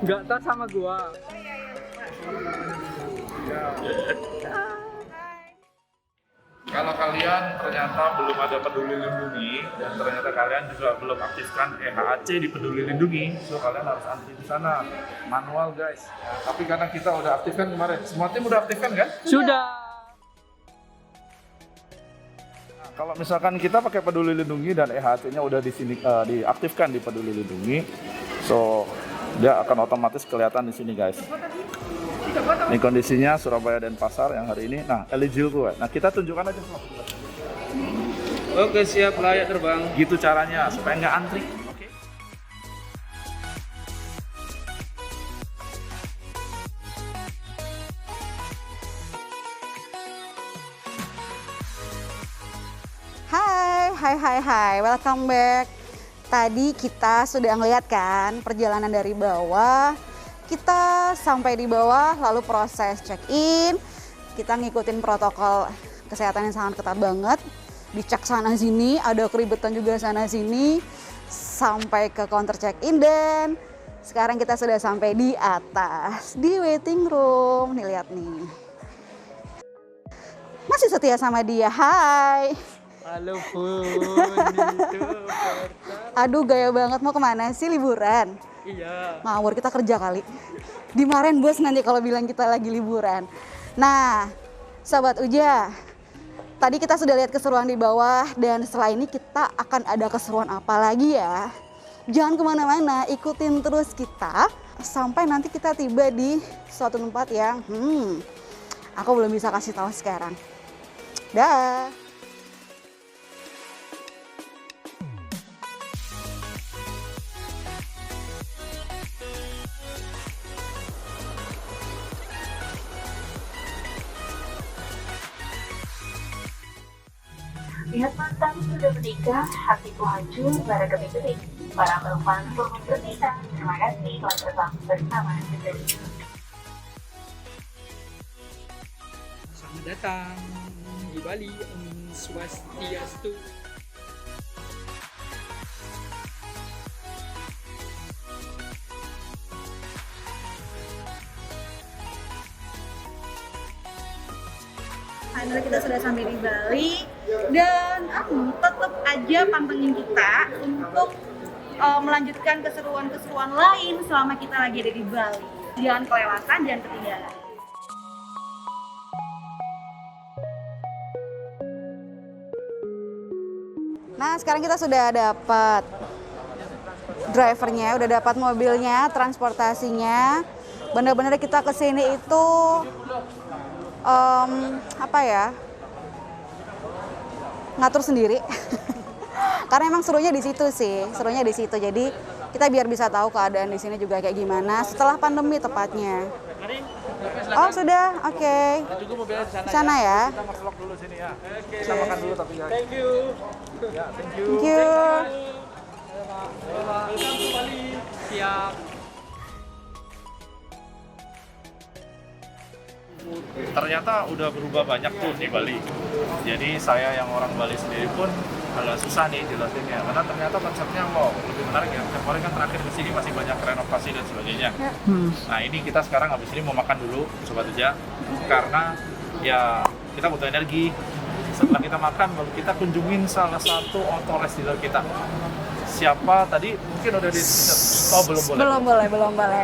Nggak tas sama gua. Kalau kalian ternyata belum ada Peduli Lindungi dan ternyata kalian juga belum aktifkan EHAC di Peduli Lindungi, so kalian harus antri di sana manual guys. Tapi karena kita udah aktifkan kemarin, semua tim udah aktifkan kan? Sudah. Nah, kalau misalkan kita pakai Peduli Lindungi dan EHAC-nya udah di sini diaktifkan di Peduli Lindungi, so dia akan otomatis kelihatan di sini guys. Ini kondisinya Surabaya dan Pasar yang hari ini. Nah, eligible. Nah, kita tunjukkan aja. Oke, siap, layak terbang. Gitu caranya supaya nggak antri. Oke. Hai, welcome back. Tadi kita sudah ngeliat kan perjalanan dari bawah. Kita sampai di bawah lalu proses check-in. Kita ngikutin protokol kesehatan yang sangat ketat banget. Dicek sana sini, ada keribetan juga sana sini. Sampai ke counter check-in dan sekarang kita sudah sampai di atas, di waiting room. Nih lihat nih. Masih setia sama dia, hai. Halo Bun. Aduh gaya banget, mau kemana sih liburan? Iya. Ngawur, kita kerja kali. Dimarahin bos nanti kalau bilang kita lagi liburan. Nah, Sobat Uja, tadi kita sudah lihat keseruan di bawah dan setelah ini kita akan ada keseruan apa lagi ya. Jangan kemana-mana, ikutin terus kita sampai nanti kita tiba di suatu tempat yang aku belum bisa kasih tahu sekarang. Dah. Lihat mantan sudah menikah, hatiku hancur, bara demi detik. Para perempuan pun berpisah. Terima kasih telah terbang bersama kita. Selamat datang di Bali, Om Swastiastu. Finally kita sudah sampai di Bali dan tetap aja pantengin kita untuk melanjutkan keseruan-keseruan lain selama kita lagi ada di Bali. Jangan kelewatan, jangan ketinggalan. Nah, sekarang kita sudah dapat drivernya, udah dapat mobilnya, transportasinya. Bener-bener kita kesini itu apa ya, ngatur sendiri. Karena emang serunya di situ sih, serunya di situ. Jadi kita biar bisa tahu keadaan di sini juga kayak gimana setelah pandemi tepatnya. Oh sudah, oke. Di sana ya. Kita merselok dulu sini ya. Kita makan dulu tapi ya. Thank you. Ya, thank you. Thank you. Welcome to Bali. Siap. Ternyata udah berubah banyak tuh di Bali. Jadi saya yang orang Bali sendiri pun agak susah nih jelasinnya karena ternyata konsepnya wow lebih menarik ya. Kemarin kan terakhir ke sini masih banyak renovasi dan sebagainya. Nah ini kita sekarang habis ini mau makan dulu Sobat Uja karena ya kita butuh energi. Setelah kita makan baru kita kunjungin salah satu auto-rest dealer kita. Siapa tadi mungkin udah di oh belum boleh.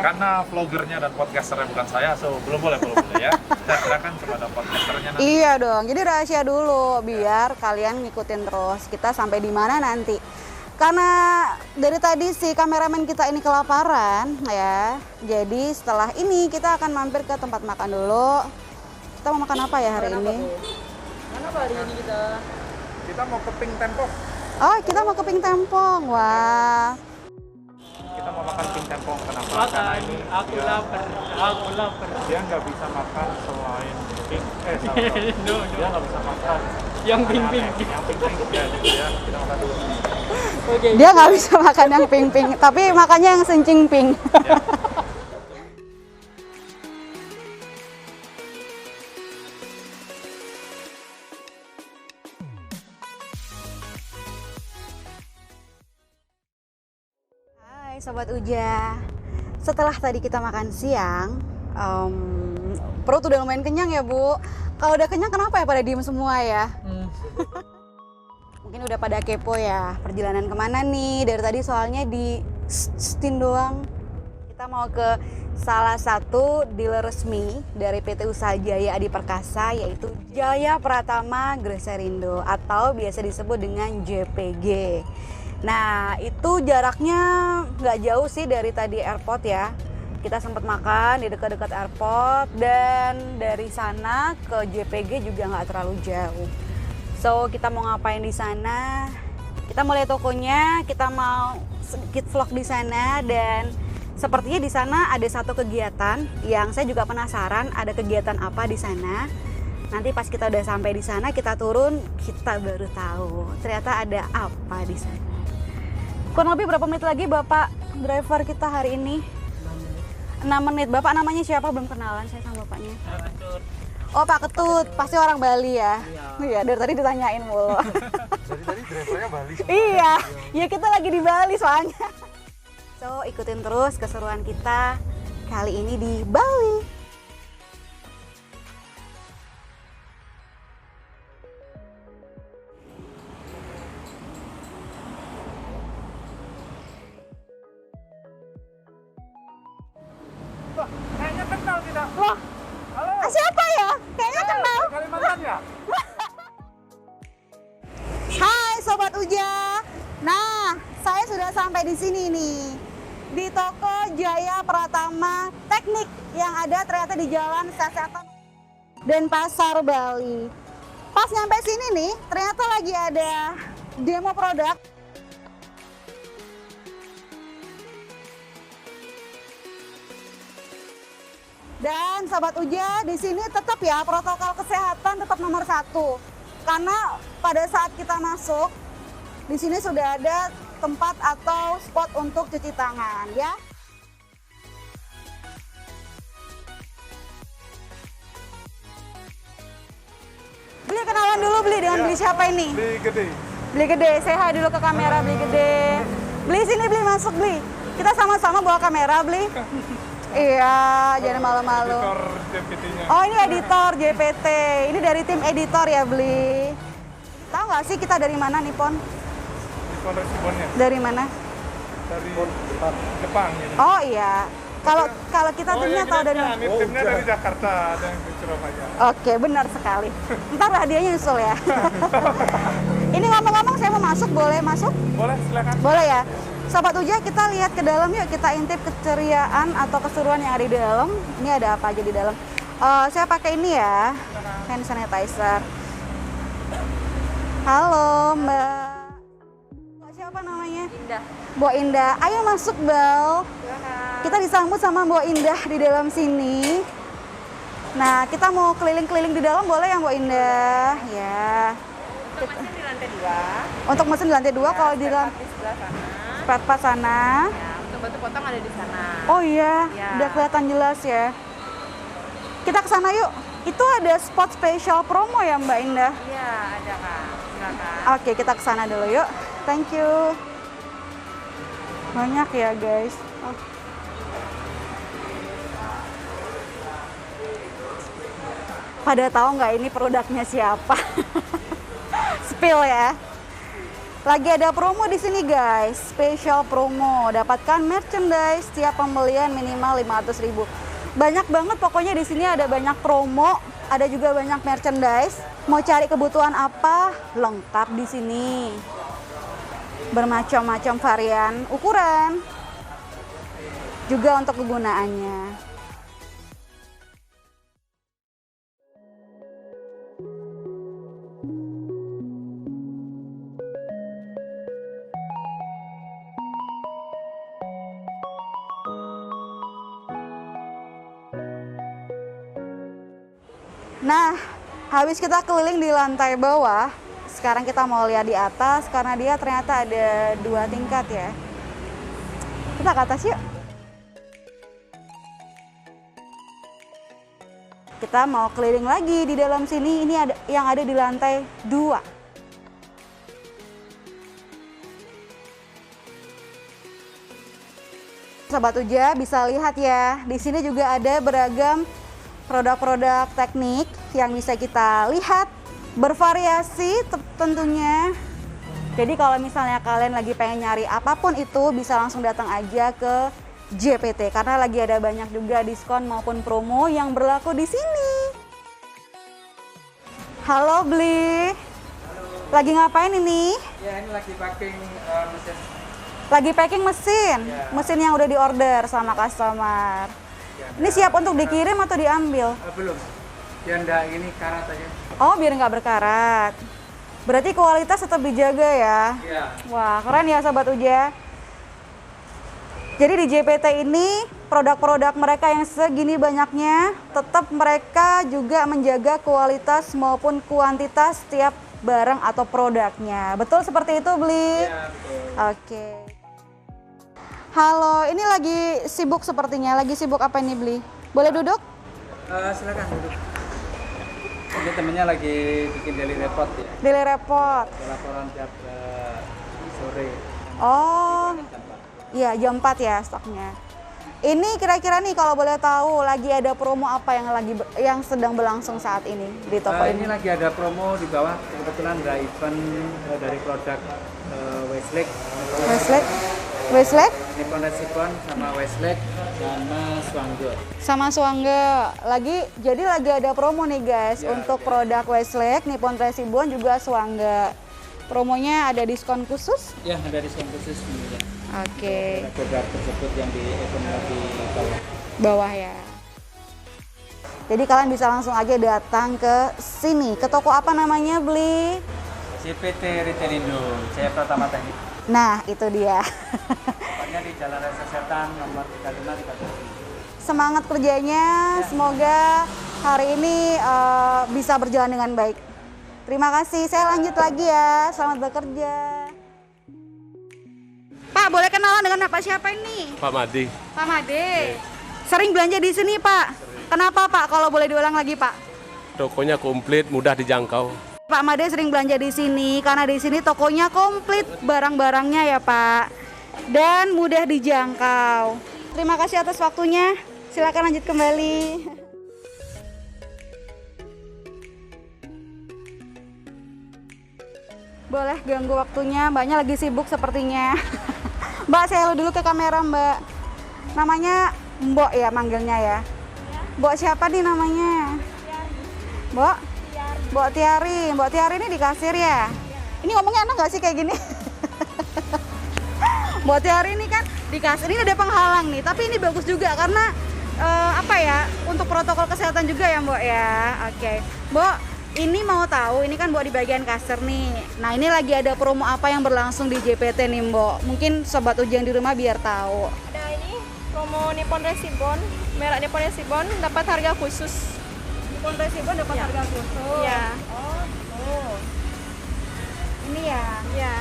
Karena vlogernya dan podcasternya bukan saya, so belum boleh ya. Saya serahkan kepada podcasternya nanti. Iya dong, jadi rahasia dulu biar kalian ngikutin terus kita sampai di mana nanti. Karena dari tadi si kameramen kita ini kelaparan ya. Jadi setelah ini kita akan mampir ke tempat makan dulu. Kita mau makan apa ya hari ini? Mana apa hari ini kita? Kita mau ke Pink Tempong. Oh, kita mau ke Pink Tempong. Wah. Kita mau makan Pink Tempong. Kenapa? Karena Makan. ini Aku lapar. Aku lapar. dia nggak bisa makan selain pink. No. Dia nggak bisa makan Yang pink-pink. yang pink ya gitu ya. Kita makan dulu. Oke. Dia nggak bisa makan yang pink-pink, tapi makannya yang sencing pink. Ya. Hai Sobat Uja, Setelah tadi kita makan siang, perut udah lumayan kenyang ya Bu. Kalau udah kenyang kenapa ya pada diem semua ya? Mungkin udah pada kepo ya, perjalanan kemana nih? Dari tadi soalnya di stin doang. Kita mau ke salah satu dealer resmi dari PT Usaha Jaya Adi Perkasa, yaitu Jaya Pratama Greserindo atau biasa disebut dengan JPG. Nah, itu jaraknya nggak jauh sih dari tadi airport ya. Kita sempat makan di dekat-dekat airport dan dari sana ke JPG juga nggak terlalu jauh. So, kita mau ngapain di sana? Kita mau lihat tokonya, kita mau sedikit vlog di sana dan sepertinya di sana ada satu kegiatan yang saya juga penasaran ada kegiatan apa di sana. Nanti pas kita udah sampai di sana, kita turun, kita baru tahu ternyata ada apa di sana. Kurang lebih berapa menit lagi Bapak driver kita hari ini? 6 menit. Bapak namanya siapa? Belum kenalan saya sama bapaknya. Oh Pak Ketut, pasti orang Bali ya? Iya, dari tadi ditanyain mulu. Dari tadi drivernya Bali semua. Iya, ya kita lagi di Bali soalnya. So, ikutin terus keseruan kita kali ini di Bali. Kayaknya kenal kita. Loh, Halo, siapa ya? Kayaknya kenal. Kalimantan ya? Hai Sobat Uja. Nah, saya sudah sampai di sini nih. Di toko Jaya Pratama Teknik yang ada ternyata di Jalan Sasetan Denpasar, Bali. Pas nyampe sini nih, ternyata lagi ada demo produk. Dan Sobat Uja, di sini tetap ya protokol kesehatan tetap nomor 1. Karena pada saat kita masuk, di sini sudah ada tempat atau spot untuk cuci tangan ya. Beli kenalan dulu beli dengan beli siapa ini? Beli gede. Beli gede, say hi dulu ke kamera beli gede. Beli sini beli masuk beli. Kita sama-sama bawa kamera beli. Iya, jangan malu-malu. Editor JPT-nya. Oh ini editor JPT, ini dari tim editor ya beli. Tahu nggak sih kita dari mana nih Pon? Editor responnya Dari mana? dari Jepang ya. Oh iya, kalau kita timnya tahu dari mana? Timnya dari Jakarta, ada yang di Surabaya. Oke benar sekali. Ntar hadiahnya nyusul ya. Ini ngomong-ngomong saya mau masuk, boleh masuk? Boleh, silakan. Boleh ya. Sobat Uja, kita lihat ke dalam yuk, kita intip keceriaan atau keseruan yang ada di dalam. Ini ada apa aja di dalam? Saya pakai ini ya, hand sanitizer. Halo Mbak. Mbak siapa namanya? Indah. Mbak Indah. Ayo masuk Bel. Kita disambut sama Mbak Indah di dalam sini. Nah, kita mau keliling-keliling di dalam boleh ya Mbak Indah? Ya. Untuk mesin di lantai 2. Untuk mesin di lantai 2, kalau di dalam Di sebelah sana. part sana. Ya, untuk batu potong ada di sana. Oh iya, Ya. udah kelihatan jelas ya. Kita ke sana yuk. Itu ada spot spesial promo ya Mbak Indah. Iya, ada Kak. Silakan. Oke, kita ke sana dulu yuk. Thank you. Banyak ya guys. Oh. Pada tahu nggak ini produknya siapa? Spill ya. Lagi ada promo di sini guys, spesial promo. Dapatkan merchandise setiap pembelian minimal 500.000. Banyak banget pokoknya di sini ada banyak promo, ada juga banyak merchandise. Mau cari kebutuhan apa? Lengkap di sini. Bermacam-macam varian, ukuran. Juga untuk kegunaannya. Nah, habis kita keliling di lantai bawah, sekarang kita mau lihat di atas karena dia ternyata ada 2 tingkat ya. Kita ke atas yuk. Kita mau keliling lagi di dalam sini, ini ada yang ada di lantai 2. Sobat Uja bisa lihat ya, di sini juga ada beragam produk-produk teknik yang bisa kita lihat, bervariasi tentunya. Jadi kalau misalnya kalian lagi pengen nyari apapun itu, bisa langsung datang aja ke JPT karena lagi ada banyak juga diskon maupun promo yang berlaku di sini. Halo Bli. Lagi ngapain ini? Ya, ini lagi packing mesin. Lagi packing mesin, Ya. mesin yang udah diorder sama customer. Ya, Ini siap untuk dikirim atau diambil? belum. Dia ndak ini karat aja. Oh, biar nggak berkarat. Berarti kualitas tetap dijaga ya? Iya. Wah, keren ya Sobat Uja. Jadi di JPT ini produk-produk mereka yang segini banyaknya, tetap mereka juga menjaga kualitas maupun kuantitas setiap barang atau produknya. Betul seperti itu, Bli? Iya, betul. Oke. Halo, ini lagi sibuk sepertinya. Lagi sibuk apa ini, Bli? Boleh duduk? Silakan duduk. Ini temennya lagi bikin daily report ya. Daily report. Laporan tiap sore. Oh, iya jam 4 ya stoknya. Ini kira-kira nih kalau boleh tahu lagi ada promo apa yang sedang berlangsung saat ini di toko Ini ini? lagi ada promo di bawah. Kebetulan ada event dari produk Westlake, Westlake Nippon Resipon sama Westlake sama Swanggo. sama Swangga. Jadi lagi ada promo nih guys Ya, untuk produk Westlake, Nippon Resibon juga Swangga. Promonya ada diskon khusus? Ya, ada diskon khusus kemudian. Oke, Produk tersebut yang di event di bawah. bawah ya. Jadi kalian bisa langsung aja datang ke sini. Ke toko apa namanya, Bli? CPT Retailindo, saya Pratama Teknik. Nah, itu dia. Tempatnya di Jalan Raya Setan nomor 35 Semangat kerjanya, semoga hari ini bisa berjalan dengan baik. Terima kasih, saya lanjut lagi ya. Selamat bekerja. Pak, boleh kenalan dengan Pak siapa ini? Pak Madi. Pak Made. Sering belanja di sini, Pak. Kenapa, Pak? Kalau boleh diulang lagi, Pak. Tokonya komplit, mudah dijangkau. Pak Made sering belanja di sini karena di sini tokonya komplit barang-barangnya ya, Pak. Dan mudah dijangkau. Terima kasih atas waktunya. Silakan lanjut kembali. Boleh ganggu waktunya, Mbaknya lagi sibuk sepertinya. Mbak, saya dulu ke kamera, Mbak. Namanya Mbok ya manggilnya ya? Mbok siapa nih namanya? Mbok? Mbok Tiari. Mbok Tiari ini di kasir ya? Ini ngomongnya enak nggak sih kayak gini? Mbok Tiari ini kan di kasir, ini ada penghalang nih, tapi ini bagus juga karena apa ya, untuk protokol kesehatan juga ya Mbok ya. Oke. Mbok, ini mau tahu, ini kan Mbok di bagian kasir nih. Nah, ini lagi ada promo apa yang berlangsung di JPT nih Mbok? Mungkin sobat Ujang di rumah biar tahu. Ada ini promo Nippon Resibon, merek Nippon Resibon dapat harga khusus. Nippon Resibon dapat Ya. harga khusus. Iya. Oh. Ini ya. Ya.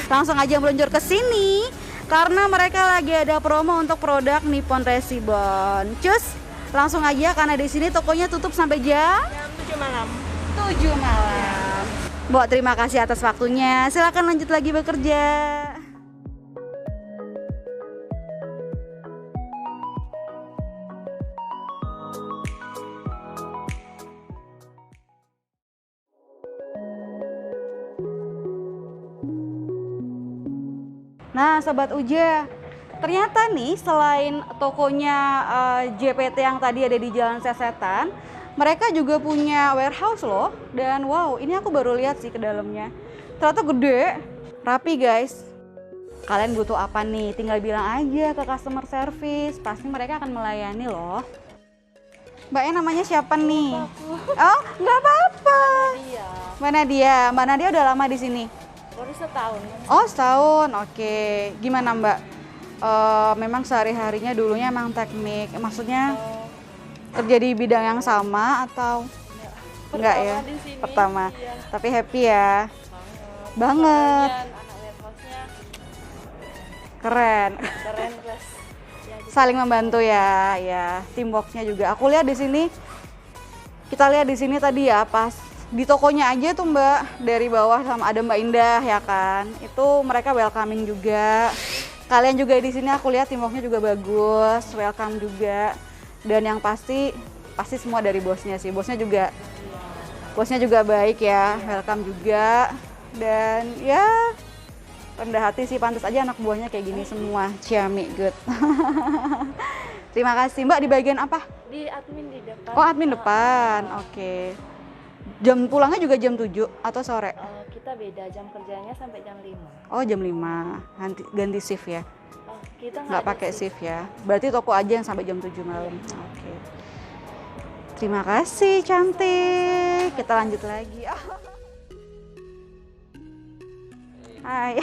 Langsung aja meluncur ke sini karena mereka lagi ada promo untuk produk Nippon Resibon. Cus, langsung aja karena di sini tokonya tutup sampai jam Jam 7 malam. 7 malam. Mbok, terima kasih atas waktunya. Silakan lanjut lagi bekerja. Nah, Sobat Uja, ternyata nih selain tokonya JPT yang tadi ada di Jalan Sesetan, mereka juga punya warehouse loh. Dan wow, ini aku baru lihat sih ke dalamnya. Ternyata gede, rapi guys. Kalian butuh apa nih? Tinggal bilang aja ke customer service, pasti mereka akan melayani loh. Mbaknya namanya siapa nih? Oh, nggak apa-apa. Mbak Nadia. Mbak Nadia udah lama di sini? Baru setahun. Oh, setahun. Oke. Gimana Mbak? Memang sehari-harinya dulunya emang teknik. Maksudnya kerja di bidang yang sama atau enggak ya? Di sini. Pertama. Iya. Tapi happy ya? Banget. Dan anak warehouse-nya Keren. keren plus. Ya, gitu. Saling membantu ya. Ya, teamworknya juga. Aku lihat di sini. Kita lihat di sini tadi ya, pas di tokonya aja tuh Mbak, dari bawah sama ada Mbak Indah ya kan. Itu mereka welcoming juga. Kalian juga di sini aku lihat teamworknya juga bagus, welcome juga. Dan yang pasti semua dari bosnya sih. Bosnya juga baik ya, welcome juga. Dan ya rendah hati sih, pantas aja anak buahnya kayak gini semua. Ciami good. Terima kasih Mbak. Di bagian apa? Di admin di depan. Oh, admin depan. Oke. Jam pulangnya juga jam 7 atau sore? Kita beda jam kerjanya sampai jam 5. Oh, jam 5. Ganti shift ya? Kita Nggak pakai shift ya? Berarti toko aja yang sampai jam 7 malam. Oke. Terima kasih, cantik. Kita lanjut lagi. Hai.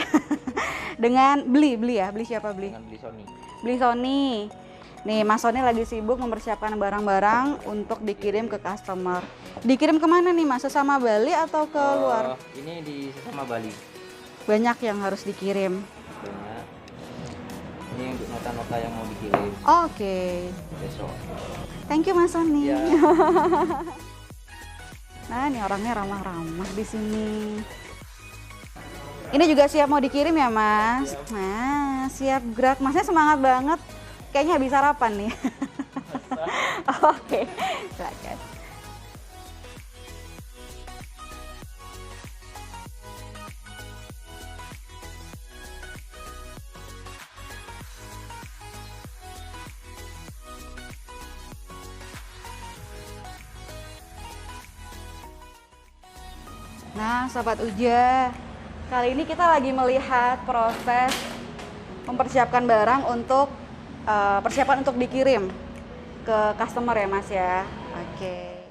Dengan beli ya? Beli siapa beli? Dengan beli Sony. Beli Sony. Nih, Mas Sony lagi sibuk mempersiapkan barang-barang untuk dikirim ke customer. Dikirim kemana nih Mas? Sesama Bali atau ke luar? Ini di Sesama Bali. Banyak yang harus dikirim. Banyak. Ini untuk nota-nota yang mau dikirim Oke. besok. Thank you Mas Sony. Ya. Nah, ini orangnya ramah-ramah di sini. Ini juga siap mau dikirim ya Mas? Nah, siap gerak. Masnya semangat banget. Kayaknya habis sarapan nih. Oke, silakan. Nah, Sobat Uja, kali ini kita lagi melihat proses mempersiapkan barang untuk persiapan untuk dikirim ke customer ya Mas ya. Oke.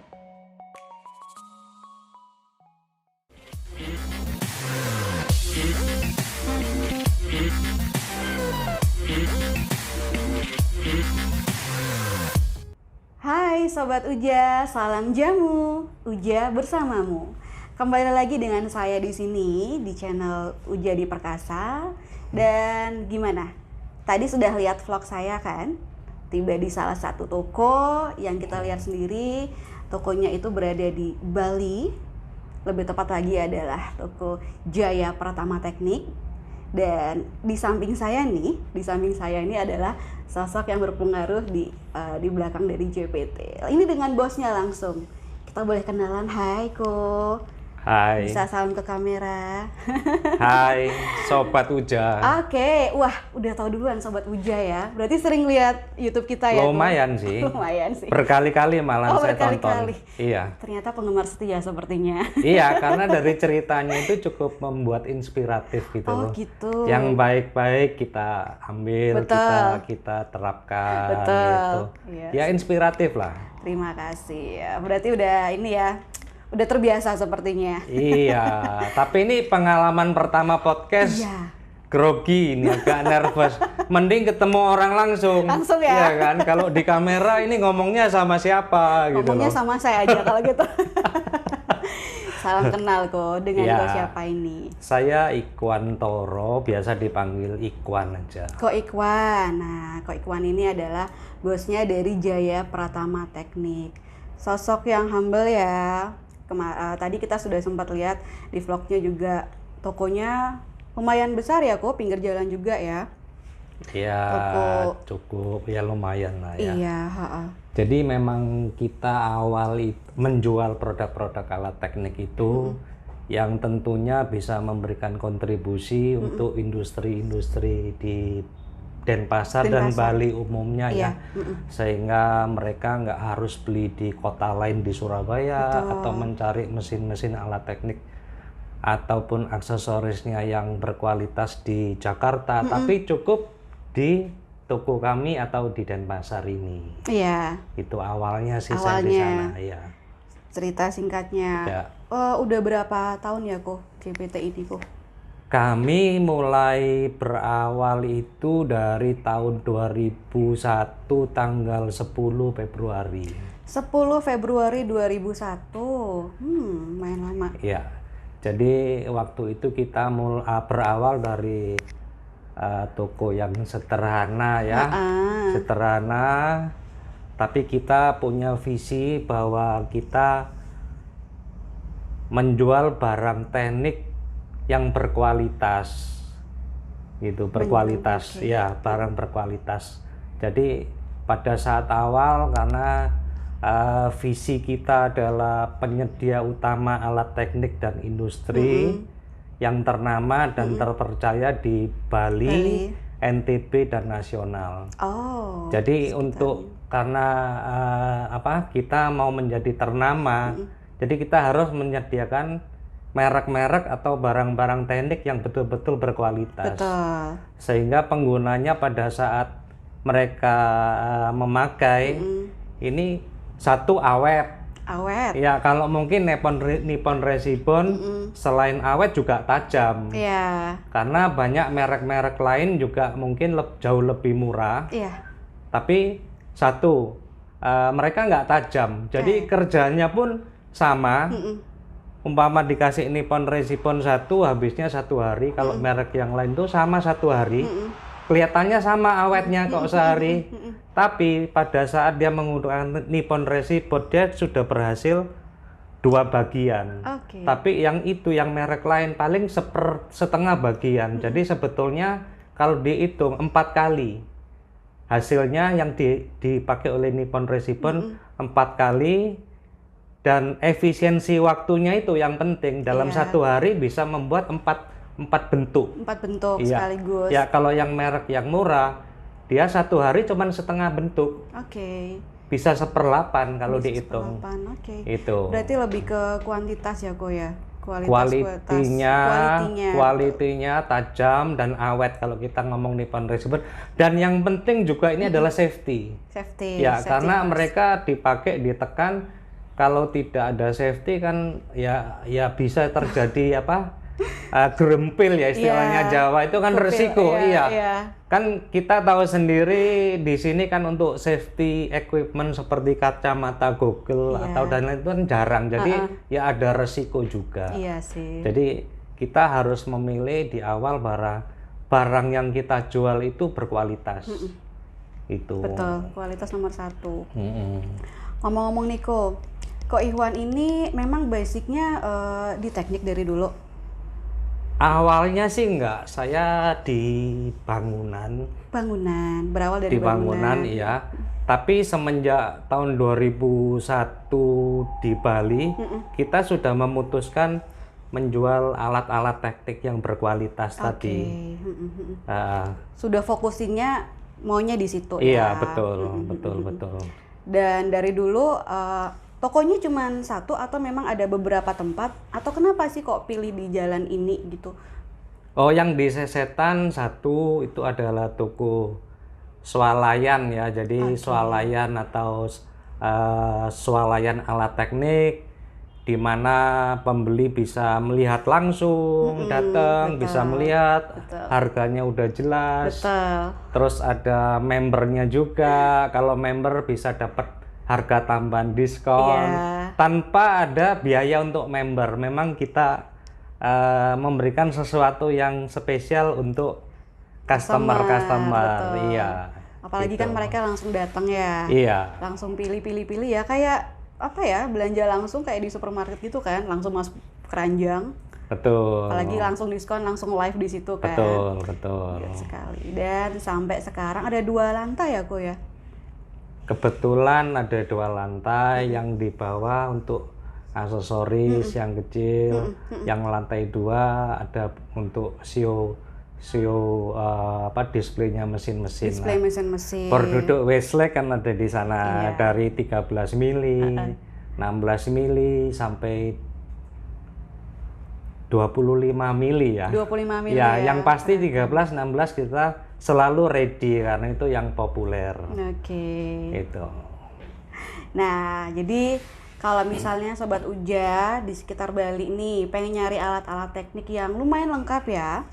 Hai Sobat Uja, salam jamu. Uja bersamamu. Kembali lagi dengan saya di sini di channel Uja di Perkasa. Dan gimana? Tadi sudah lihat vlog saya kan? Tiba di salah satu toko yang kita lihat sendiri. Tokonya itu berada di Bali. Lebih tepat lagi adalah toko Jaya Pratama Teknik. Dan di samping saya ini adalah sosok yang berpengaruh di belakang dari JPT. Ini dengan bosnya langsung. Kita boleh kenalan. Hai Ko. Hai. Bisa salam ke kamera. Hai, Sobat Uja. Oke, wah udah tahu duluan Sobat Uja ya. Berarti sering lihat YouTube kita ya? Lumayan sih. Lumayan sih. Berkali-kali malah saya berkali-kali. tonton. Iya. Ternyata penggemar setia sepertinya. Iya, karena dari ceritanya itu cukup membuat inspiratif gitu Oh loh. gitu. Yang baik-baik kita ambil, Betul. kita terapkan Betul. gitu. Iya. Ya inspiratif lah. Terima kasih ya. Berarti udah ini ya. Udah terbiasa sepertinya. Iya, tapi ini pengalaman pertama podcast. Iya. Grogi ini, agak nervous. Mending ketemu orang langsung. Langsung ya? Iya kan, kalau di kamera ini ngomongnya sama siapa gitu Ngomongnya loh. sama saya aja kalau gitu. Salam kenal kok dengan Iya. Ko siapa ini? Saya Ikwan Toro, biasa dipanggil Ikwan aja. Ko Ikwan. Nah, Ko Ikwan ini adalah bosnya dari Jaya Pratama Teknik. Sosok yang humble ya. Tadi kita sudah sempat lihat di vlognya juga, tokonya lumayan besar ya kok, pinggir jalan juga ya. Iya, Toko. cukup ya lumayan lah ya. Iya, Jadi memang kita awal menjual produk-produk alat teknik itu yang tentunya bisa memberikan kontribusi untuk industri-industri di Denpasar dan Bali umumnya ya, sehingga mereka nggak harus beli di kota lain di Surabaya atau mencari mesin-mesin alat teknik ataupun aksesorisnya yang berkualitas di Jakarta, tapi cukup di toko kami atau di Denpasar ini. Iya. Itu awalnya sih saya di sana. Ya. Cerita singkatnya. Ya. Udah berapa tahun ya kok JPT ini kok? Kami mulai berawal itu dari tahun 2001 tanggal 10 Februari. 10 Februari 2001. Main lama. Ya. Jadi waktu itu kita berawal dari toko yang sederhana ya. Sederhana, tapi kita punya visi bahwa kita menjual barang teknik yang berkualitas gitu, berkualitas. Oke. Ya, barang berkualitas. Jadi pada saat awal karena visi kita adalah penyedia utama alat teknik dan industri yang ternama dan terpercaya di Bali, NTB dan nasional. Oh. Jadi karena kita mau menjadi ternama, jadi kita harus menyediakan merek-merek atau barang-barang teknik yang betul-betul berkualitas. Betul. Sehingga penggunanya pada saat mereka memakai ini satu awet. Awet. Ya, kalau mungkin Nippon Resibon selain awet juga tajam. Iya. Karena banyak merek-merek lain juga mungkin jauh lebih murah. Iya. Tapi satu, mereka nggak tajam. Jadi kerjanya pun sama. Umpama dikasih Nippon Resibon 1, habisnya 1 hari. Kalau merek yang lain tuh sama 1 hari. Kelihatannya sama awetnya kok sehari. Tapi pada saat dia menggunakan Nippon Resibon, dia sudah berhasil 2 bagian. Oke. Tapi yang merek lain paling setengah bagian. Jadi sebetulnya kalau dihitung 4 kali hasilnya yang dipakai oleh Nippon Resibon 4 kali. Dan efisiensi waktunya itu yang penting. Dalam 1 hari bisa membuat 4 bentuk. 4 bentuk Iya. sekaligus. Ya, kalau yang merek yang murah, dia 1 hari cuma setengah bentuk. Oke. Bisa 1/8 kalau Bisa dihitung. 1/8, oke. Itu. Berarti lebih ke kuantitas ya, Ko ya? Kualitinya tajam dan awet kalau kita ngomong Nippon Resibon. Dan yang penting juga ini adalah safety. Safety. Ya, safety karena first. mereka dipakai, ditekan. Kalau tidak ada safety kan ya bisa terjadi gerempil ya istilahnya Jawa, itu kan resiko. Iya. Kan kita tahu sendiri di sini kan untuk safety equipment seperti kacamata Google atau dan lain itu kan jarang. Jadi ya ada resiko juga. Iya sih. Jadi kita harus memilih di awal barang yang kita jual itu berkualitas. Itu. Betul, kualitas nomor 1. Ngomong-ngomong Niko, Ko Ihwan ini memang basicnya di teknik dari dulu? Awalnya sih enggak, saya di bangunan. Berawal dari bangunan. Iya. Tapi semenjak tahun 2001 di Bali, kita sudah memutuskan menjual alat-alat teknik yang berkualitas tadi. Sudah fokusinnya maunya di situ Iya, ya? betul. Dan dari dulu tokonya cuma 1 atau memang ada beberapa tempat? Atau kenapa sih kok pilih di jalan ini gitu? Oh, yang di Sesetan 1 itu adalah toko swalayan ya. Jadi swalayan atau swalayan alat teknik di mana pembeli bisa melihat langsung, datang bisa melihat, harganya udah jelas. Betul. Terus ada membernya juga. Kalau member bisa dapat harga tambahan diskon tanpa ada biaya untuk member. Memang kita memberikan sesuatu yang spesial untuk customer. Betul. Iya. Apalagi gitu. kan mereka langsung datang ya. Iya. Langsung pilih ya, kayak belanja langsung kayak di supermarket gitu kan, langsung masuk keranjang. Betul. Apalagi langsung diskon, langsung live di situ kan. Betul. Lihat sekali. Dan sampai sekarang ada 2 lantai ya, Ko ya? Kebetulan ada 2 lantai, yang di bawah untuk aksesoris yang kecil, yang lantai 2 ada untuk displaynya mesin-mesin. Display mesin-mesin. Borduduk Westlake kan ada di sana dari 13 mili, 16 mili sampai 25 mili ya. 25 mili ya. ya. Yang pasti 13, 16 kita selalu ready karena itu yang populer. Oke. Itu. Nah, jadi kalau misalnya Sobat Uja di sekitar Bali nih pengen nyari alat-alat teknik yang lumayan lengkap ya,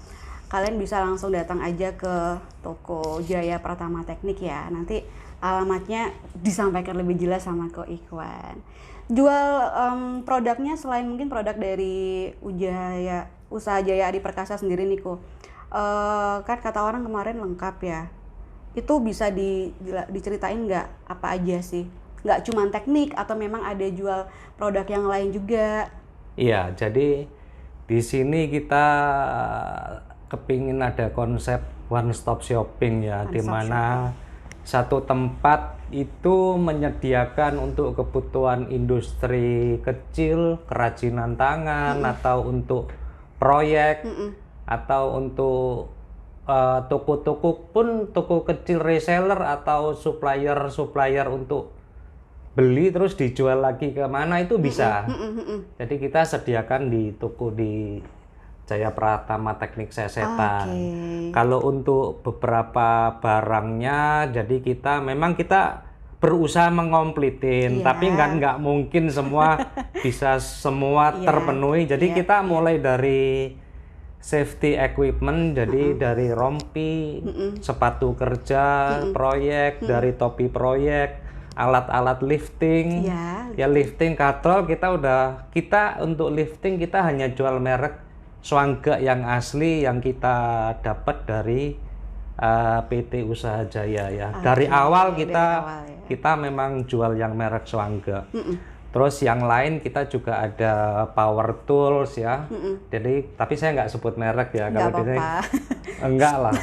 kalian bisa langsung datang aja ke toko Jaya Pratama Teknik ya. Nanti alamatnya disampaikan lebih jelas sama Ko Ihwan. Jual produknya selain mungkin produk dari Usaha Jaya Adi Perkasa sendiri nih Ko. Kan kata orang kemarin lengkap ya. Itu bisa diceritain nggak apa aja sih? Nggak cuma teknik atau memang ada jual produk yang lain juga? Iya, jadi di sini kita kepingin ada konsep one stop shopping ya, di mana satu tempat itu menyediakan untuk kebutuhan industri kecil, kerajinan tangan, atau untuk proyek, atau untuk toko-toko pun, toko kecil reseller atau supplier untuk beli terus dijual lagi ke mana itu bisa. Jadi kita sediakan di toko di Jaya Pratama Teknik Sesetan. Kalau untuk beberapa barangnya, jadi kita berusaha mengomplitin, tapi nggak mungkin semua bisa semua terpenuhi. Jadi kita mulai dari safety equipment, jadi dari rompi, sepatu kerja, proyek, dari topi proyek, alat-alat lifting, lifting katrol kita untuk lifting kita hanya jual merek Swangga yang asli yang kita dapat dari PT Usaha Jaya ya. Dari awal kita memang jual yang merek Swangga. Terus yang lain kita juga ada power tools ya. Jadi tapi saya nggak sebut merek ya kalau di sini. Enggak lah.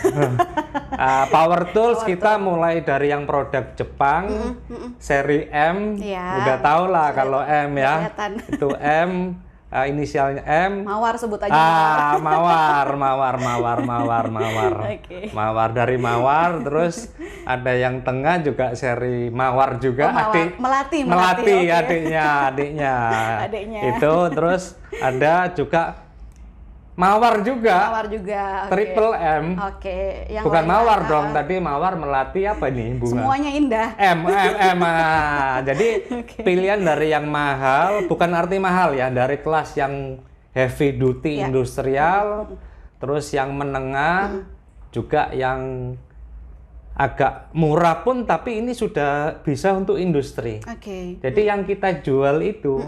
Power tools kita mulai dari yang produk Jepang, seri M, udah tau lah kalau M ya. Itu M. Inisialnya M. Mawar sebut aja. Mawar. Mawar dari Mawar, terus ada yang tengah juga seri Mawar juga, Melati adiknya. Itu terus ada juga Mawar juga. Triple M. Yang bukan Mawar dong, tadi Mawar Melati apa nih bunga? Semuanya indah. M. Jadi pilihan dari yang mahal, bukan arti mahal ya, dari kelas yang heavy duty industrial, terus yang menengah, juga yang agak murah pun, tapi ini sudah bisa untuk industri. Jadi yang kita jual itu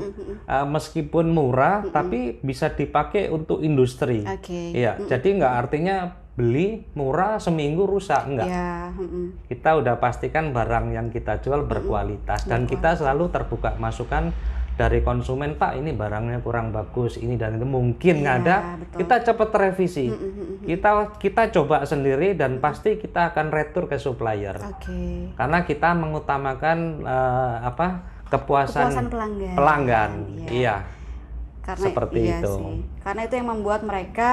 meskipun murah, tapi bisa dipakai untuk industri. Iya, jadi nggak artinya beli murah seminggu rusak, enggak. Kita udah pastikan barang yang kita jual berkualitas, dan kita selalu terbuka masukan dari konsumen, Pak ini barangnya kurang bagus, ini dan itu mungkin nggak ada, kita cepat revisi. Kita coba sendiri dan pasti kita akan retur ke supplier. Karena kita mengutamakan kepuasan pelanggan. Iya. Karena seperti itu. Karena itu yang membuat mereka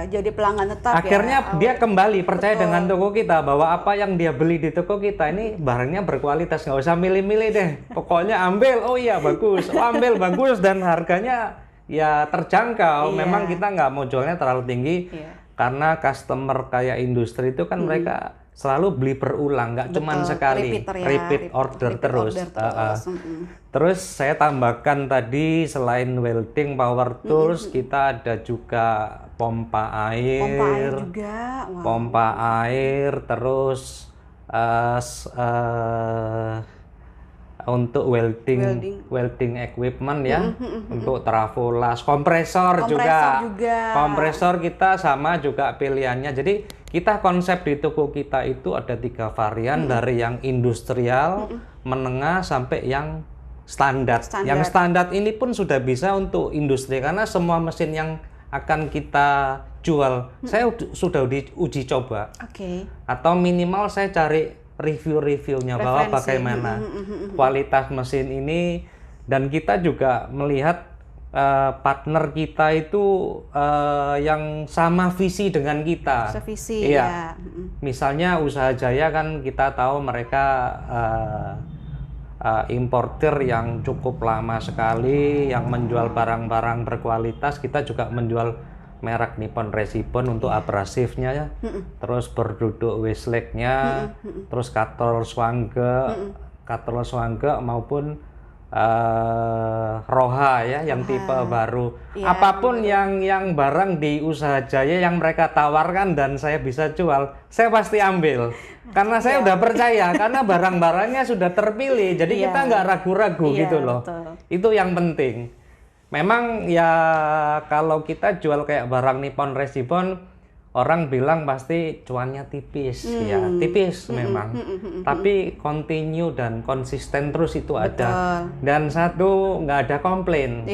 jadi pelanggan tetap. Akhirnya dia kembali percaya dengan toko kita, bahwa apa yang dia beli di toko kita ini barangnya berkualitas, nggak usah milih-milih deh. Pokoknya ambil, oh iya bagus, ambil bagus, dan harganya ya terjangkau. Memang kita nggak mau jualnya terlalu tinggi, karena customer kayak industri itu kan mereka selalu beli berulang, nggak cuma sekali, repeat order terus. Terus saya tambahkan tadi, selain welding, power tools, kita ada juga pompa air terus untuk welding equipment ya, untuk travolas, kompresor juga. Kompresor kita sama juga pilihannya. Jadi kita konsep di toko kita itu ada 3 varian, dari yang industrial, menengah, sampai yang standar. Yang standar ini pun sudah bisa untuk industri, karena semua mesin yang akan kita jual saya sudah uji coba. Atau minimal saya cari review-reviewnya bahwa bagaimana kualitas mesin ini, dan kita juga melihat partner kita itu yang sama visi dengan kita. Iya. Misalnya Usaha Jaya kan kita tahu mereka importer yang cukup lama sekali, yang menjual barang-barang berkualitas. Kita juga menjual merek Nippon Resibon untuk abrasifnya ya. Terus berduduk Westlake-nya, terus katrol Swangga maupun Roha ya, yang tipe baru. Apapun yang barang di Usaha Jaya yang mereka tawarkan dan saya bisa jual, saya pasti ambil. Karena saya udah percaya, karena barang-barangnya sudah terpilih, jadi kita nggak ragu-ragu gitu loh. Itu yang penting. Memang ya kalau kita jual kayak barang Nippon Resibon, orang bilang pasti cuannya tipis, ya tipis memang, tapi continue dan konsisten terus itu ada. Dan satu, nggak ada komplain,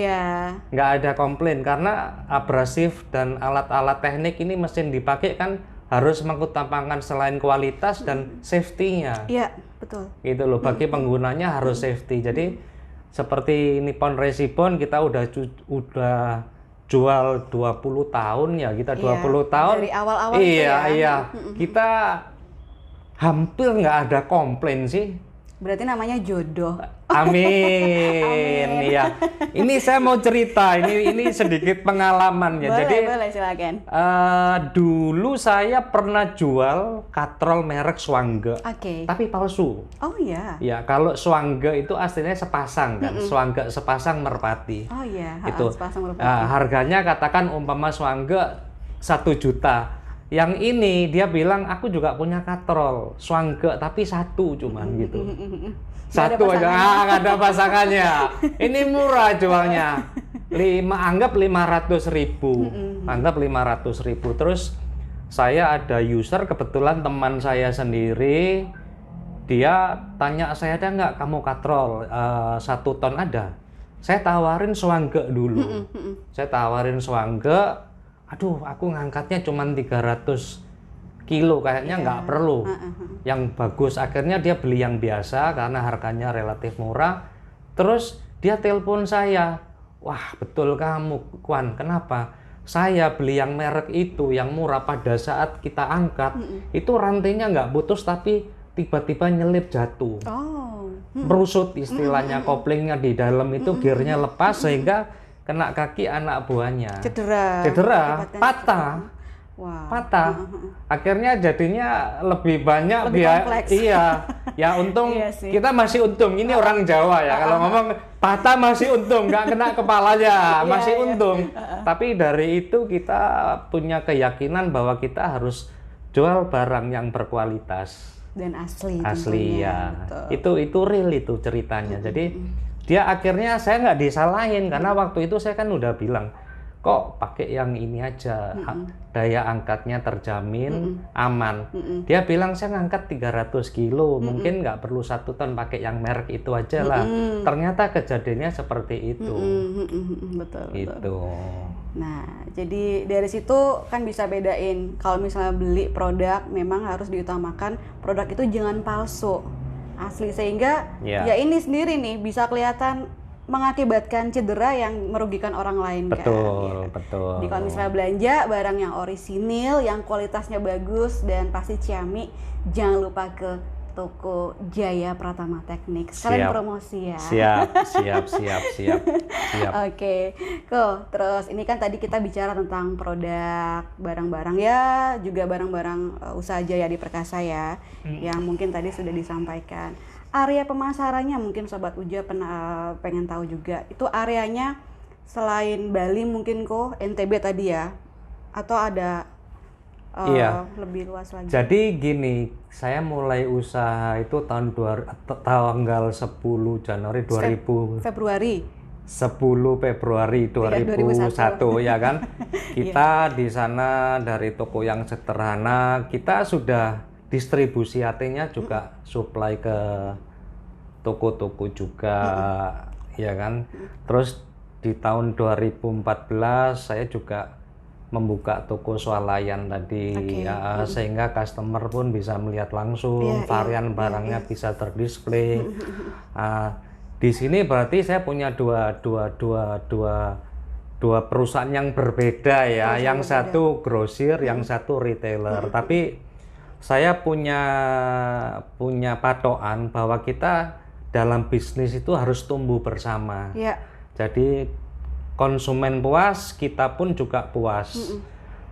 nggak ada komplain karena abrasif dan alat-alat teknik ini mesin dipakai kan harus mengutamakan selain kualitas dan safety-nya. Iya, betul. Gitu loh, bagi penggunanya harus safety. Jadi seperti Nippon Resibon kita udah jual 20 tahun ya, kita 20 tahun dari awal-awal iya kita hampir nggak ada komplain sih. Berarti namanya jodoh. Amin. Iya. Ini saya mau cerita, ini sedikit pengalaman ya. Jadi boleh silakan. Dulu saya pernah jual katrol merek Swange, tapi palsu. Oh iya. Ya, kalau Swange itu aslinya sepasang kan, Swange sepasang merpati. Oh iya, itu sepasang merpati. Harganya katakan umpama Swange 1 juta. Yang ini dia bilang aku juga punya katrol Swange tapi satu cuman gitu. Satu aja, nggak ada pasangannya. Ini murah jualnya. Anggap 500.000. Anggap 500.000. Terus saya ada user, kebetulan teman saya sendiri, dia tanya saya, ada nggak kamu katrol 1 ton ada? Saya tawarin Swange dulu. Saya tawarin Swange. Aduh, aku ngangkatnya cuma 300 kilo, kayaknya nggak perlu. Yang bagus, akhirnya dia beli yang biasa karena harganya relatif murah. Terus dia telepon saya, wah betul kamu Kwan, kenapa? Saya beli yang merek itu, yang murah, pada saat kita angkat, itu rantainya nggak putus tapi tiba-tiba nyelip jatuh. Merusut istilahnya, koplingnya di dalam itu gearnya lepas sehingga kena kaki anak buahnya. Cedera, patah. Patah. Akhirnya jadinya lebih banyak biaya. Iya. Ya untung kita masih untung. Ini orang Jawa ya. Kalau ngomong patah masih untung, nggak kena kepalanya, masih untung. Tapi dari itu kita punya keyakinan bahwa kita harus jual barang yang berkualitas dan asli. Asli ya. Betul. Itu real itu ceritanya. Jadi dia akhirnya saya nggak disalahin karena waktu itu saya kan udah bilang kok pakai yang ini aja, daya angkatnya terjamin, aman. Dia bilang saya ngangkat 300 kilo, mungkin nggak perlu 1 ton, pakai yang merek itu aja lah. Ternyata kejadiannya seperti itu. Betul. Itu. Nah, jadi dari situ kan bisa bedain kalau misalnya beli produk memang harus diutamakan produk itu jangan palsu, asli, sehingga ya ini sendiri nih bisa kelihatan mengakibatkan cedera yang merugikan orang lain. Betul, kan? Betul. Jadi kalau misalnya belanja barang yang orisinil, yang kualitasnya bagus dan pasti ciamik, jangan lupa ke toko Jaya Pratama Teknik. Sekalian promosi ya. Siap. Oke, cool. Terus ini kan tadi kita bicara tentang produk, barang-barang ya, juga barang-barang usaha Jaya di Perkasa ya, yang mungkin tadi sudah disampaikan. Area pemasarannya mungkin Sobat Uja pengen tahu juga. Itu areanya selain Bali mungkin kok NTB tadi ya? Atau ada lebih luas lagi? Jadi gini, saya mulai usaha itu tanggal 10 Januari 2000. Februari. 10 Februari 2001 ya kan. Kita di sana dari toko yang sederhana, kita sudah distribusi, artinya juga supply ke toko-toko juga, ya kan. Terus di tahun 2014 saya juga membuka toko swalayan tadi, sehingga customer pun bisa melihat langsung varian barangnya bisa terdisplay. Di sini berarti saya punya dua perusahaan yang berbeda ya, yang satu grosir, yang satu retailer. Tapi saya punya patokan bahwa kita dalam bisnis itu harus tumbuh bersama. Jadi konsumen puas, kita pun juga puas.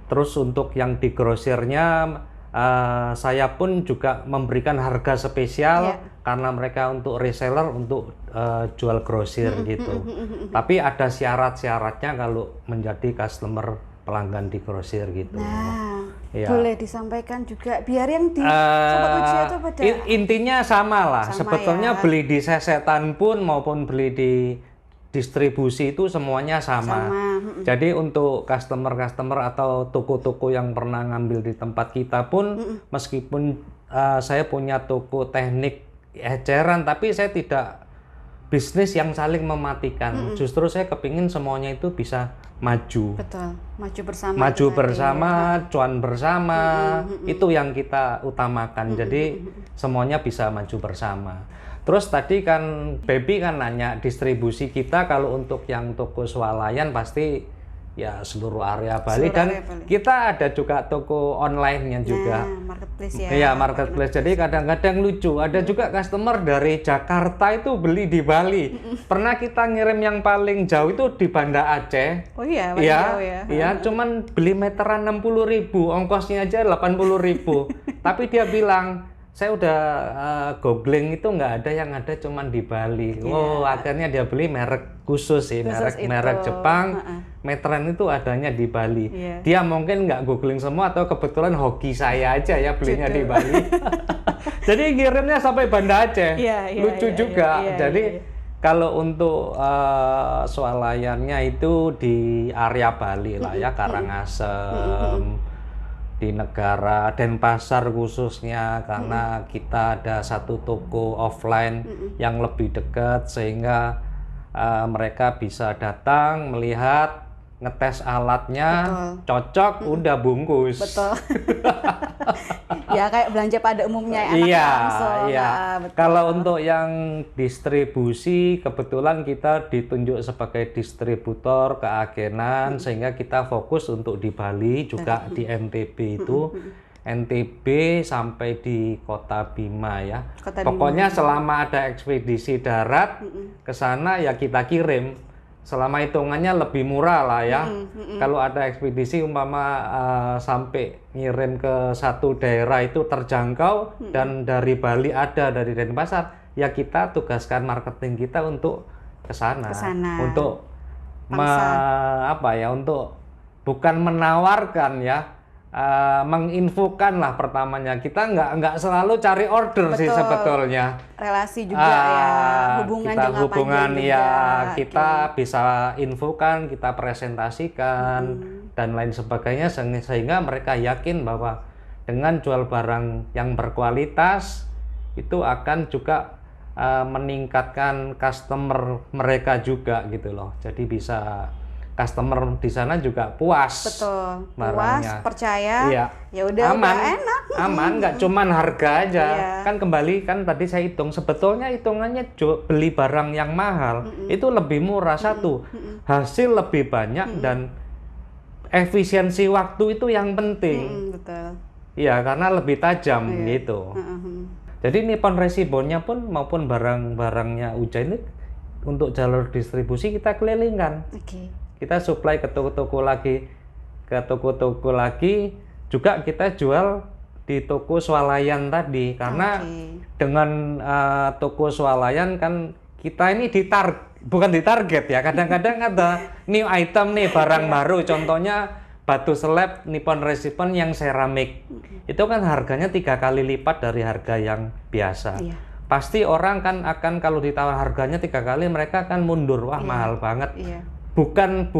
Terus untuk yang di grosirnya, saya pun juga memberikan harga spesial karena mereka untuk reseller, untuk jual grosir gitu. Tapi ada syarat-syaratnya kalau menjadi customer pelanggan di grosir gitu. Nah, boleh disampaikan juga biar yang di Sobat Uja itu pada intinya sama lah. Sebetulnya beli di sesetan pun maupun beli di distribusi itu semuanya sama. Jadi untuk customer atau toko-toko yang pernah ngambil di tempat kita pun, meskipun saya punya toko teknik eceran, tapi saya tidak bisnis yang saling mematikan. Justru saya kepingin semuanya itu bisa maju. Betul, maju bersama. Maju bersama, cuan bersama, itu yang kita utamakan. Jadi semuanya bisa maju bersama. Terus tadi kan Baby kan nanya distribusi kita, kalau untuk yang toko swalayan pasti ya seluruh area Bali, dan kita ada juga toko online-nya juga. Marketplace ya. Iya, marketplace. Jadi kadang-kadang lucu, ada juga customer dari Jakarta itu beli di Bali. Pernah kita ngirim yang paling jauh itu di Banda Aceh. Oh iya, paling Iya, jauh ya. iya, cuman beli meteran 60.000, ongkosnya aja 80.000. Tapi dia bilang, saya udah googling itu nggak ada, yang ada cuman di Bali. Oh, akhirnya dia beli merek khusus sih, merek Jepang. Meteran itu adanya di Bali. Dia mungkin nggak googling semua, atau kebetulan hoki saya aja ya belinya di Bali. Jadi ngirimnya sampai Banda Aceh. Lucu juga. Jadi kalau untuk swalayannya itu di area Bali lah ya, Karangasem, di Negara, Denpasar khususnya, karena kita ada satu toko offline yang lebih dekat, sehingga mereka bisa datang, melihat, ngetes alatnya, cocok, udah bungkus. Betul. Ya kayak belanja pada umumnya, enak langsung. Iya. Kalau untuk yang distribusi, kebetulan kita ditunjuk sebagai distributor ke agenan, sehingga kita fokus untuk di Bali, juga di NTB itu. NTB sampai di Kota Bima ya. Pokoknya selama ada ekspedisi darat ke sana ya kita kirim. Selama hitungannya lebih murah lah ya. Kalau ada ekspedisi umpama sampai ngirim ke satu daerah itu terjangkau, dan dari Bali ada, dari Denpasar, ya kita tugaskan marketing kita untuk ke sana. Untuk untuk bukan menawarkan ya, menginfokan lah pertamanya. Kita nggak selalu cari order sih sebetulnya. Relasi juga ya, hubungan kita jangka panjang ya juga. Kita bisa infokan, kita presentasikan dan lain sebagainya, sehingga mereka yakin bahwa dengan jual barang yang berkualitas itu akan juga meningkatkan customer mereka juga gitu loh. Jadi bisa customer di sana juga puas. Betul. Barangnya. Puas, percaya. Iya. Ya udah enak. Aman, nggak cuman harga aja. Kan kembali kan tadi saya hitung, sebetulnya hitungannya beli barang yang mahal itu lebih murah satu. Hasil lebih banyak dan efisiensi waktu itu yang penting. Betul. Iya, karena lebih tajam gitu. Jadi Nippon Resibonnya pun maupun barang-barangnya Uja ini untuk jalur distribusi kita kelilingkan. Kita supply ke toko-toko lagi, juga kita jual di toko swalayan tadi, karena dengan toko swalayan kan kita ini bukan ditarget ya, kadang-kadang ada new item nih, barang baru, contohnya batu slab Nippon Resibon yang seramik, itu kan harganya 3 kali lipat dari harga yang biasa. Pasti orang kan akan, kalau ditawar harganya 3 kali, mereka akan mundur, wah mahal banget. Bukan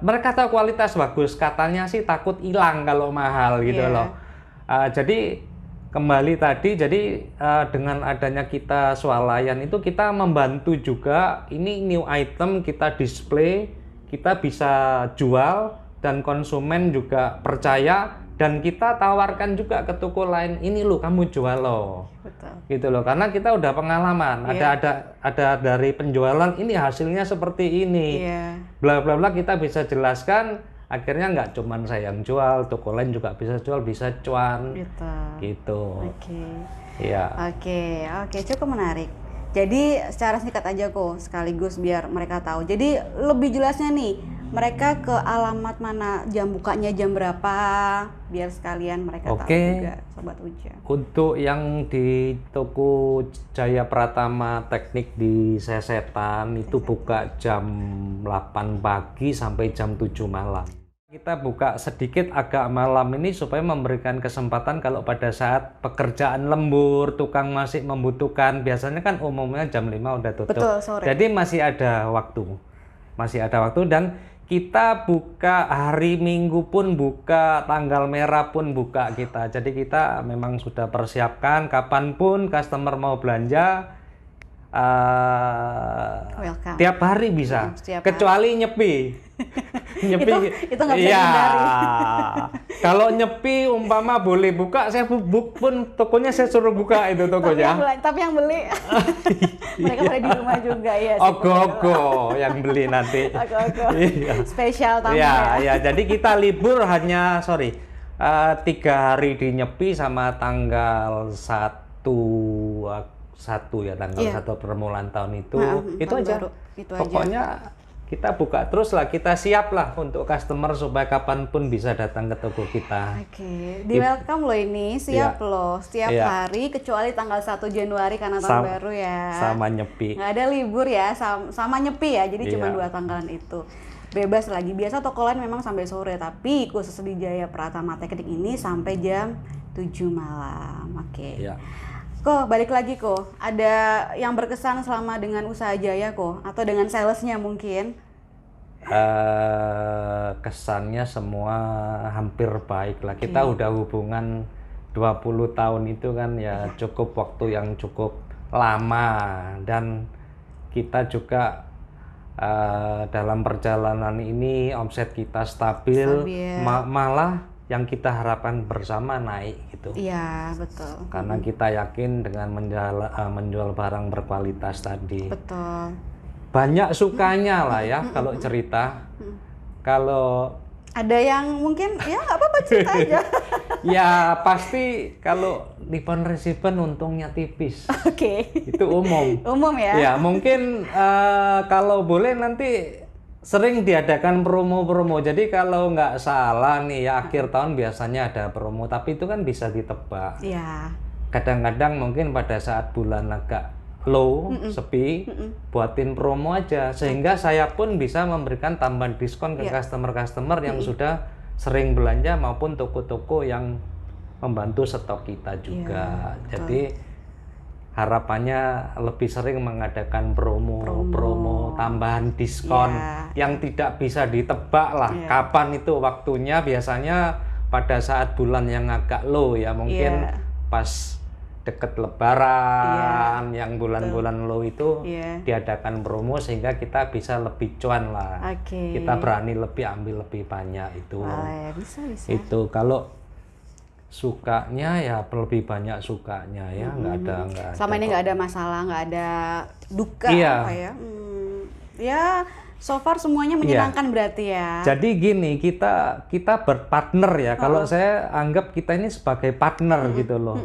mereka tahu kualitas bagus, katanya sih takut hilang kalau mahal gitu loh. Jadi kembali tadi, jadi dengan adanya kita swalayan itu kita membantu juga, ini new item kita display, kita bisa jual dan konsumen juga percaya, dan kita tawarkan juga ke toko lain, ini lo kamu jual loh. Betul. Gitu loh, karena kita udah pengalaman, ada dari penjualan ini hasilnya seperti ini, bla bla bla, kita bisa jelaskan, akhirnya nggak cuman saya yang jual, toko lain juga bisa jual, bisa cuan. Gitu. Oke, cukup menarik. Jadi secara singkat aja kok, sekaligus biar mereka tahu. Jadi lebih jelasnya nih, mereka ke alamat mana, jam bukanya jam berapa, biar sekalian mereka tahu juga, Sobat Uja. Untuk yang di toko Jaya Pratama Teknik di Sesetan itu buka jam 8 pagi sampai jam 7 malam. Kita buka sedikit agak malam ini supaya memberikan kesempatan kalau pada saat pekerjaan lembur, tukang masih membutuhkan, biasanya kan umumnya jam 5 udah tutup. Betul, sore. Jadi masih ada waktu. Masih ada waktu dan kita buka hari Minggu pun buka, tanggal merah pun buka kita. Jadi kita memang sudah persiapkan kapanpun customer mau belanja, Welcome. tiap hari bisa, Setiap kecuali nyepi. Nyepi itu nggak bisa iya. dihindari. Kalau nyepi umpama boleh buka, saya pun tokonya saya suruh buka itu tokonya. Tapi yang beli mereka pada di rumah juga ya. Ogo-ogo yang beli nanti. Ogo-ogo. Iya. Spesial tamu Iya, ya. iya. Jadi kita libur hanya 3 hari di Nyepi sama tanggal 1 ya, tanggal Iya. 1 permulaan tahun itu. Itu tahun aja. baru. Itu aja. Pokoknya kita buka terus lah, kita siap lah untuk customer supaya kapanpun bisa datang ke toko kita. Oke, di welcome loh ini, siap Iya. loh setiap Iya. hari kecuali tanggal 1 Januari karena tahun baru ya. Sama Nyepi. Nggak ada libur ya, sama nyepi ya, jadi cuma Iya. 2 tanggalan itu. Bebas lagi, biasa toko lain memang sampai sore, tapi khusus di Jaya Pratama Teknik ini sampai jam 7 malam. Oke. Iya. Kok balik lagi kok, ada yang berkesan selama dengan usaha Jaya kok, atau dengan salesnya mungkin? Kesannya semua hampir baik lah. Kita udah hubungan 20 tahun itu kan ya cukup waktu yang cukup lama, dan kita juga dalam perjalanan ini omset kita stabil. Malah yang kita harapkan bersama naik gitu. Iya, betul. Karena kita yakin dengan menjual barang berkualitas tadi. Betul. Banyak sukanya lah ya kalau cerita. Kalau Ada yang mungkin ya nggak apa-apa, cerita aja. ya pasti kalau Nippon Resiben untungnya tipis. Oke. Itu umum. Umum ya. Ya mungkin kalau boleh nanti sering diadakan promo-promo. Jadi kalau nggak salah nih ya akhir tahun biasanya ada promo, tapi itu kan bisa ditebak. Iya. Kadang-kadang mungkin pada saat bulan agak low, sepi, buatin promo aja sehingga saya pun bisa memberikan tambahan diskon ke customer-customer yang sudah sering belanja maupun toko-toko yang membantu stok kita juga. Jadi harapannya lebih sering mengadakan promo tambahan diskon yang tidak bisa ditebak lah kapan itu waktunya. Biasanya pada saat bulan yang agak low ya, mungkin pas deket lebaran yang bulan-bulan low itu diadakan promo sehingga kita bisa lebih cuan lah. Kita berani lebih ambil lebih banyak itu. Bisa. Itu kalau sukanya ya lebih banyak sukanya ya, nggak ada. Sama ini nggak ada masalah, nggak ada duka Iya. apa ya. Ya so far semuanya menyenangkan berarti ya. Jadi gini, kita berpartner ya. Kalau saya anggap kita ini sebagai partner gitu loh.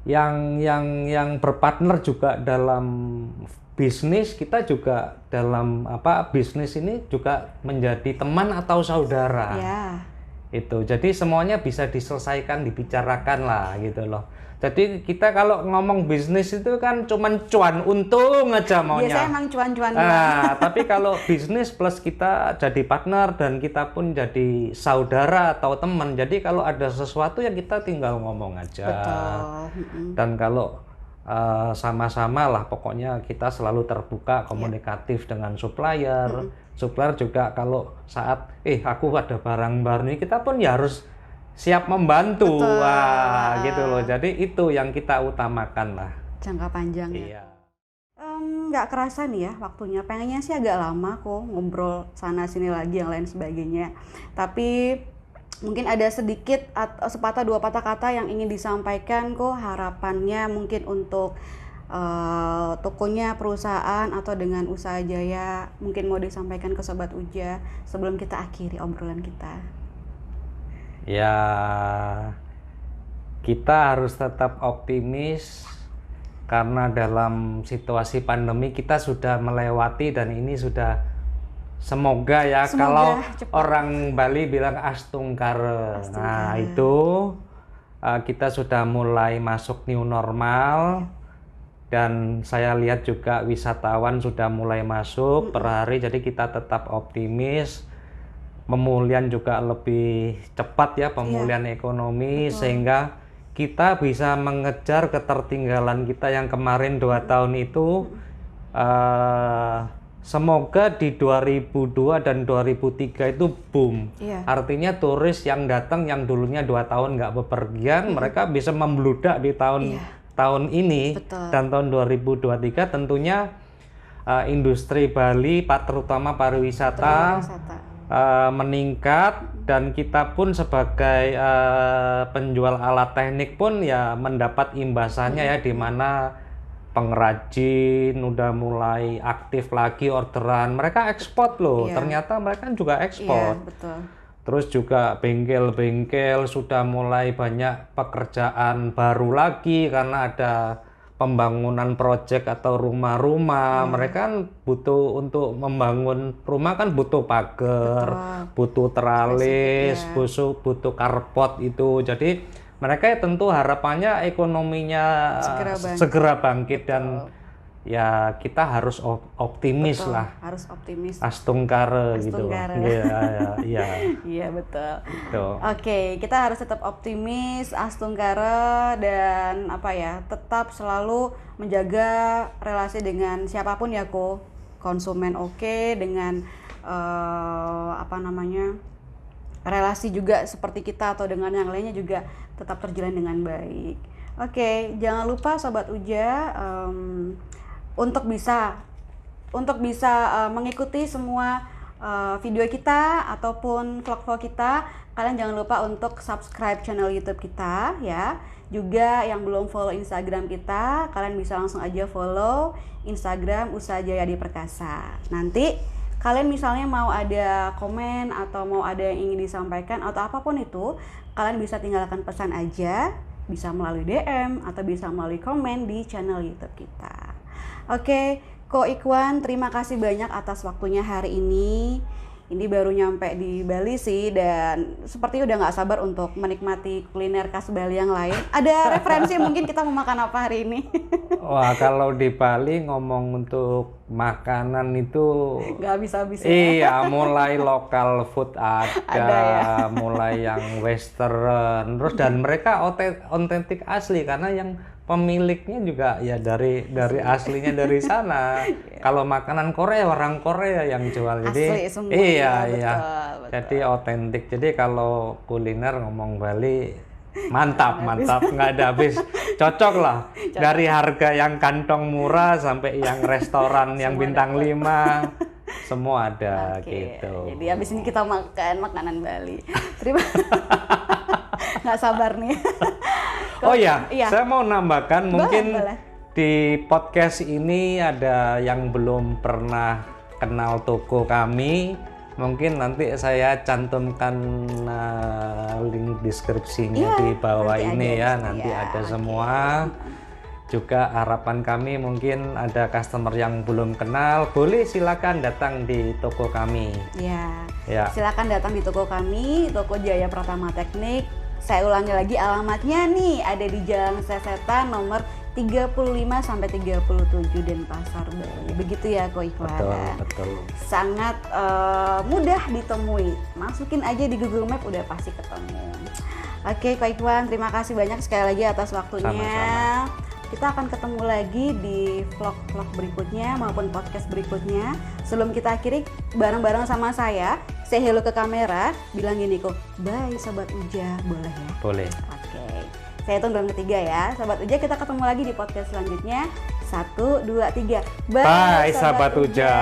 Yang berpartner juga dalam bisnis, kita juga dalam bisnis ini juga menjadi teman atau saudara. Ya. Itu jadi semuanya bisa diselesaikan, dibicarakan lah gitu loh. Jadi kita kalau ngomong bisnis itu kan cuman cuan, untung aja maunya. Biasanya emang cuan-cuan. Tapi kalau bisnis plus kita jadi partner dan kita pun jadi saudara atau teman. Jadi kalau ada sesuatu yang kita tinggal ngomong aja. Betul. Dan kalau sama-sama lah pokoknya kita selalu terbuka komunikatif dengan supplier. Supplier juga kalau saat aku ada barang baru ini, kita pun ya harus siap membantu. Wah, gitu loh. Jadi itu yang kita utamakan lah. Jangka panjang ya. Iya. Nggak kerasa nih ya waktunya. Pengennya sih agak lama kok ngobrol sana sini lagi yang lain sebagainya. Tapi mungkin ada sedikit sepatah dua patah kata yang ingin disampaikan kok, harapannya mungkin untuk tokonya, perusahaan, atau dengan usaha Jaya, mungkin mau disampaikan ke Sobat Uja sebelum kita akhiri obrolan kita. Ya, kita harus tetap optimis karena dalam situasi pandemi kita sudah melewati, dan ini sudah semoga kalau cepat. Orang Bali bilang astungkare. Nah, itu kita sudah mulai masuk new normal. Dan saya lihat juga wisatawan sudah mulai masuk per hari, jadi kita tetap optimis. pemulihan juga lebih cepat ya, pemulihan ekonomi, sehingga kita bisa mengejar ketertinggalan kita yang kemarin 2 tahun itu. Semoga di 2002 dan 2003 itu boom. Artinya turis yang datang yang dulunya 2 tahun nggak bepergian, mereka bisa membludak di tahun ini. Dan tahun 2023 tentunya industri Bali, terutama pariwisata meningkat, dan kita pun sebagai penjual alat teknik pun ya mendapat imbasannya ya, di mana pengrajin udah mulai aktif lagi orderan, mereka ekspor loh. Ternyata mereka juga ekspor. Terus juga bengkel-bengkel sudah mulai banyak pekerjaan baru lagi karena ada pembangunan proyek atau rumah-rumah. Mereka kan butuh, untuk membangun rumah kan butuh pagar, butuh teralis, butuh karpot itu. Jadi mereka ya tentu harapannya ekonominya segera bangkit, dan ya kita harus optimis lah. Harus optimis. Astungkare gitu. Iya betul. Oke, kita harus tetap optimis, astungkare, dan tetap selalu menjaga relasi dengan siapapun ya Ko. Konsumen dengan relasi juga seperti kita atau dengan yang lainnya juga tetap terjalin dengan baik. Oke, jangan lupa Sobat Uja, untuk bisa mengikuti semua video kita ataupun vlog-vlog kita, kalian jangan lupa untuk subscribe channel YouTube kita ya. Juga yang belum follow Instagram kita, kalian bisa langsung aja follow Instagram Usaha Jayadi Perkasa. Nanti kalian misalnya mau ada komen atau mau ada yang ingin disampaikan atau apapun itu, kalian bisa tinggalkan pesan aja, bisa melalui DM atau bisa melalui komen di channel YouTube kita. Oke, Ko Ikhwan, terima kasih banyak atas waktunya hari ini. Ini baru nyampe di Bali sih, dan sepertinya udah nggak sabar untuk menikmati kuliner khas Bali yang lain. Ada referensi mungkin kita mau makan apa hari ini? Wah, kalau di Bali ngomong untuk makanan itu nggak habis-habis ya? Iya, mulai lokal food ada, mulai yang western, terus dan mereka otentik asli karena yang pemiliknya juga ya dari aslinya dari sana. Kalau makanan Korea, orang Korea yang jual. Jadi semua, betul. Jadi otentik. Jadi kalau kuliner ngomong Bali mantap, nggak ada habis. Cocok lah. Dari harga yang kantong murah sampai yang restoran yang bintang 5. Semua ada gitu. Jadi habis ini kita makan makanan Bali. Nggak sabar nih. Saya mau nambahkan mungkin di podcast ini ada yang belum pernah kenal toko kami. Mungkin nanti saya cantumkan link deskripsinya di bawah ini ya. Nanti ada semua. Juga harapan kami mungkin ada customer yang belum kenal, boleh silakan datang di toko kami. Silakan datang di toko kami, Toko Jaya Pratama Teknik. Saya ulangi lagi alamatnya nih, ada di Jalan Sesetan nomor 35 sampai 37 Denpasar Bali. Begitu ya Ko Ikhwan. Betul. Sangat mudah ditemui. Masukin aja di Google Map udah pasti ketemu. Oke, Ko Ikhwan, terima kasih banyak sekali lagi atas waktunya. Sama-sama. Kita akan ketemu lagi di vlog-vlog berikutnya maupun podcast berikutnya. Sebelum kita akhiri bareng-bareng sama saya, say hello ke kamera, bilang gini kok, bye Sobat Uja, boleh ya? Boleh. Oke, saya hitung dalam ketiga ya. Sobat Uja, kita ketemu lagi di podcast selanjutnya. 1, 2, 3. Bye Sobat Uja.